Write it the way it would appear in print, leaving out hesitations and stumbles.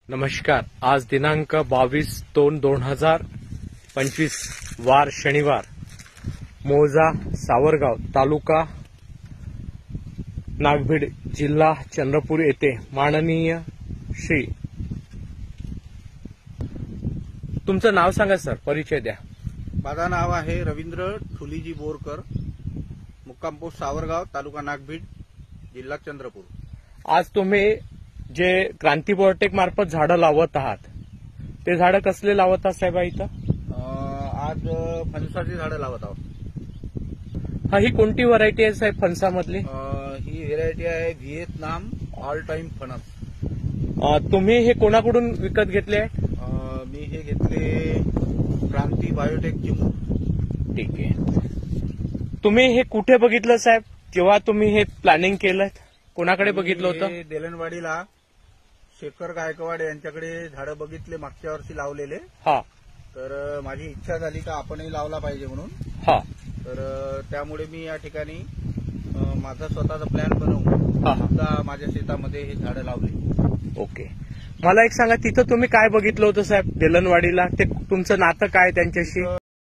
नमस्कार. आज दिनांक 22/2/2025 वार शनिवार. मौजा सावरगाव तालुका नागभीड जिल्हा चंद्रपूर येथे माननीय श्री. तुमचं नाव सांगा सर, परिचय द्या. माझं नाव आहे रवींद्र ठुलीजी बोरकर, मुक्काम पोस्ट सावरगाव तालुका नागभीड जिल्हा चंद्रपूर. आज तुम्ही जे क्रांती बायोटेक मार्फत झाडं लावत आहात ते झाडं कसले लावत आहात साहेब इथं? आज फणसाची झाडं लावत आहोत. ही कोणती व्हरायटी आहे साहेब फणसामधली? ही व्हेरायटी आहे व्हिएतनाम ऑल टाइम फणस. तुम्ही हे कोणाकडून विकत घेतले आहे? मी हे घेतले क्रांती बायोटेक चिमूर. ठीक आहे. तुम्ही हे कुठे बघितलं साहेब जेव्हा तुम्ही हे प्लॅनिंग केलं? कोणाकडे बघितलं होतं? देलनवाडीला शेखर गायकवाड यांच्याकडे झाडं बघितले, मागच्या वर्षी लावलेले. हा. तर माझी इच्छा झाली का आपणही लावला पाहिजे म्हणून. हा. तर त्यामुळे मी या ठिकाणी माझा स्वतःचा प्लॅन बनवून माझ्या शेतामध्ये हे झाडं लावले. ओके. मला एक सांगा, तिथं तुम्ही काय बघितलं होतं साहेब देलनवाडीला? ते तुमचं नातं काय त्यांच्याशी?